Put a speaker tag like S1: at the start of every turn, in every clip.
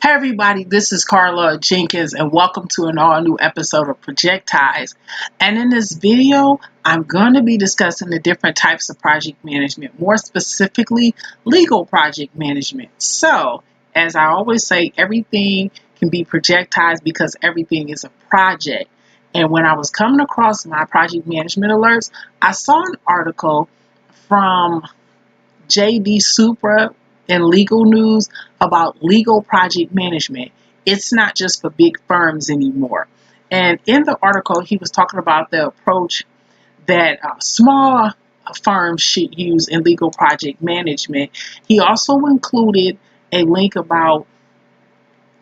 S1: Hey everybody, this is Carla Jenkins and welcome to an all new episode of Projectize. And in this video, I'm going to be discussing the different types of project management, more specifically legal project management. So, as I always say, everything can be projectized because everything is a project. And when I was coming across my project management alerts, I saw an article from JD Supra in Legal News about legal project management. It's not just for big firms anymore. And in the article, he was talking about the approach that small firms should use in legal project management. He also included a link about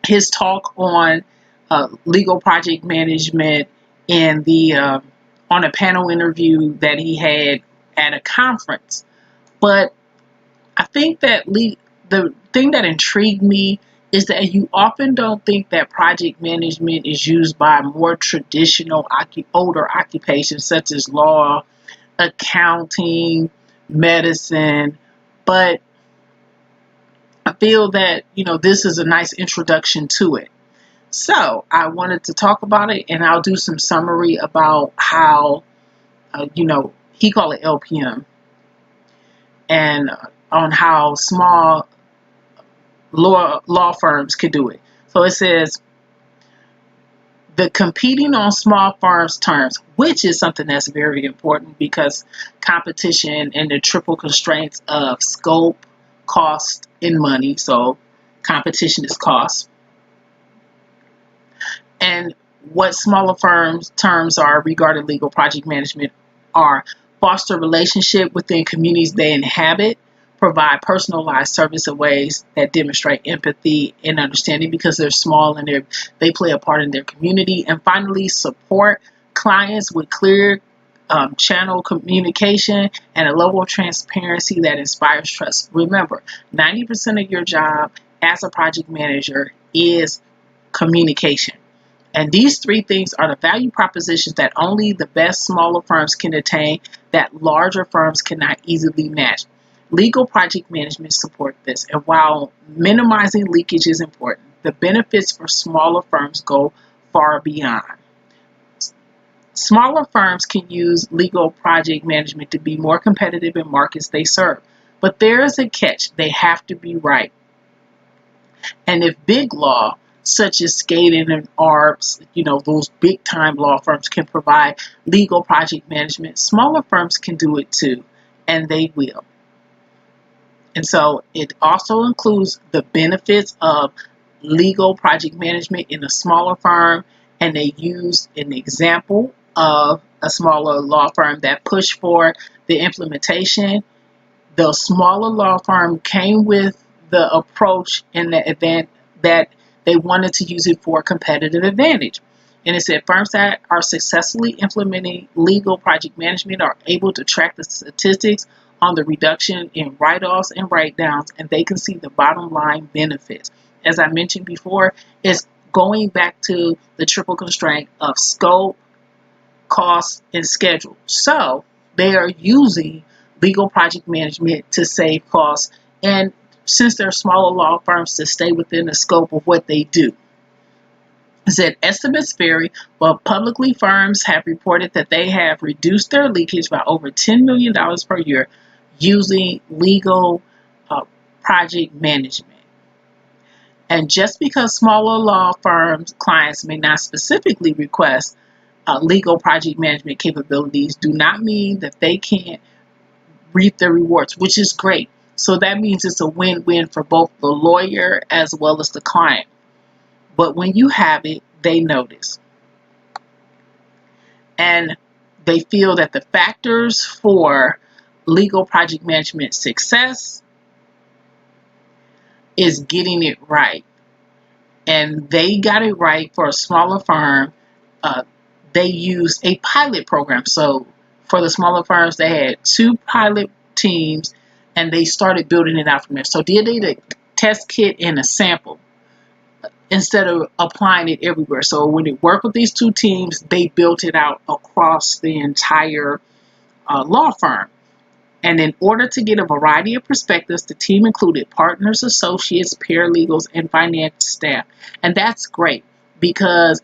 S1: his talk on legal project management in the on a panel interview that he had at a conference. But I think that the thing that intrigued me is that you often don't think that project management is used by more traditional older occupations such as law, accounting, medicine, but I feel that, this is a nice introduction to it. So I wanted to talk about it, and I'll do some summary about how, he called it LPM, and on how small law firms could do it. So it says the competing on small firms terms, which is something that's very important because competition and the triple constraints of scope, cost, and money. So competition is cost. And what smaller firms terms are regarding legal project management are foster relationship within communities they inhabit, provide personalized service in ways that demonstrate empathy and understanding because they're small and they play a part in their community. And finally, support clients with clear channel communication and a level of transparency that inspires trust. Remember, 90% of your job as a project manager is communication. And these three things are the value propositions that only the best smaller firms can attain, that larger firms cannot easily match. Legal project management support this, and while minimizing leakage is important, the benefits for smaller firms go far beyond. Smaller firms can use legal project management to be more competitive in markets they serve, but there is a catch: they have to be right. And if big law, such as Skadden and Arps, those big time law firms can provide legal project management, smaller firms can do it too, and they will. And so it also includes the benefits of legal project management in a smaller firm, and they use an example of a smaller law firm that pushed for the implementation. The smaller law firm came with the approach in the event that they wanted to use it for a competitive advantage. And it said firms that are successfully implementing legal project management are able to track the statistics on the reduction in write-offs and write-downs, and they can see the bottom line benefits. As I mentioned before, it's going back to the triple constraint of scope, cost, and schedule. So they are using legal project management to save costs, and since they're smaller law firms, to stay within the scope of what they do. It said estimates vary, but publicly firms have reported that they have reduced their leakage by over $10 million per year using legal project management. And just because smaller law firms clients may not specifically request legal project management capabilities do not mean that they can't reap the rewards, which is great. So that means it's a win-win for both the lawyer as well as the client. But when you have it, they notice. And they feel that the factors for legal project management success is getting it right. And they got it right for a smaller firm. They used a pilot program. So for the smaller firms, they had 2 pilot teams, and they started building it out from there. So did a test kit and a sample instead of applying it everywhere. So when it worked with these 2 teams, they built it out across the entire law firm. And in order to get a variety of perspectives, the team included partners, associates, paralegals, and finance staff. And that's great because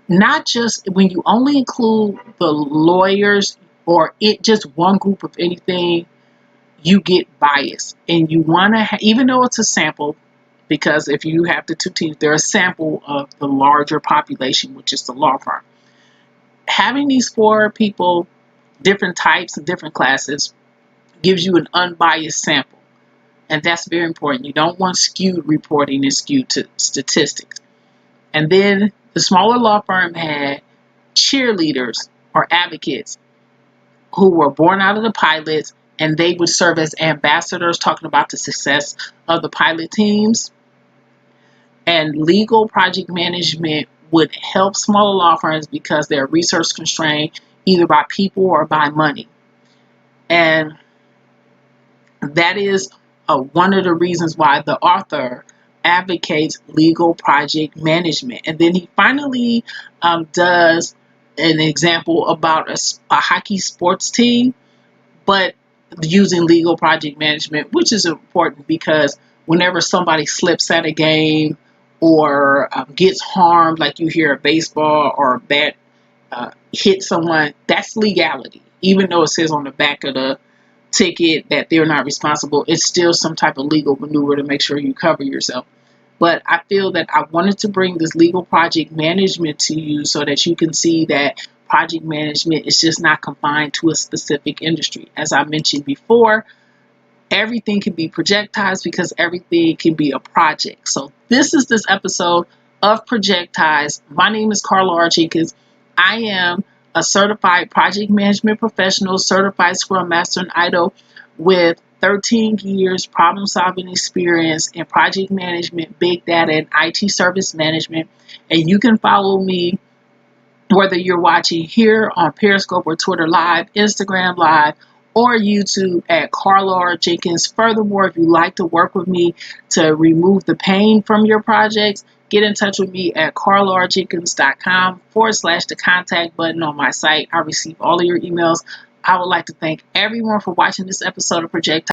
S1: not just when you only include the lawyers or it just one group of anything, you get bias. And you want to, even though it's a sample, because if you have the two teams, they're a sample of the larger population, which is the law firm. Having these four people, different types and different classes, gives you an unbiased sample. And that's very important. You don't want skewed reporting and skewed to statistics. And then the smaller law firm had cheerleaders or advocates who were born out of the pilots, and they would serve as ambassadors talking about the success of the pilot teams. And legal project management would help smaller law firms because they're resource constrained either by people or by money. And that is one of the reasons why the author advocates legal project management. And then he finally does an example about a hockey sports team, but using legal project management, which is important because whenever somebody slips at a game or gets harmed, like you hear a baseball or a bat hit someone, that's legality. Even though it says on the back of the ticket that they're not responsible, it's still some type of legal maneuver to make sure you cover yourself. But I feel that I wanted to bring this legal project management to you so that you can see that project management is just not confined to a specific industry. As I mentioned before, everything can be projectized because everything can be a project. So this is this episode of Projectized. My name is Carla R. Jenkins. I am a certified project management professional, certified Scrum Master and IDO with 13 years problem-solving experience in project management, big data, and IT service management. And you can follow me whether you're watching here on Periscope or Twitter Live, Instagram Live, or YouTube at Carla R. Jenkins. Furthermore, if you'd like to work with me to remove the pain from your projects, get in touch with me at carlarjenkins.com/the contact button on my site. I receive all of your emails. I would like to thank everyone for watching this episode of Project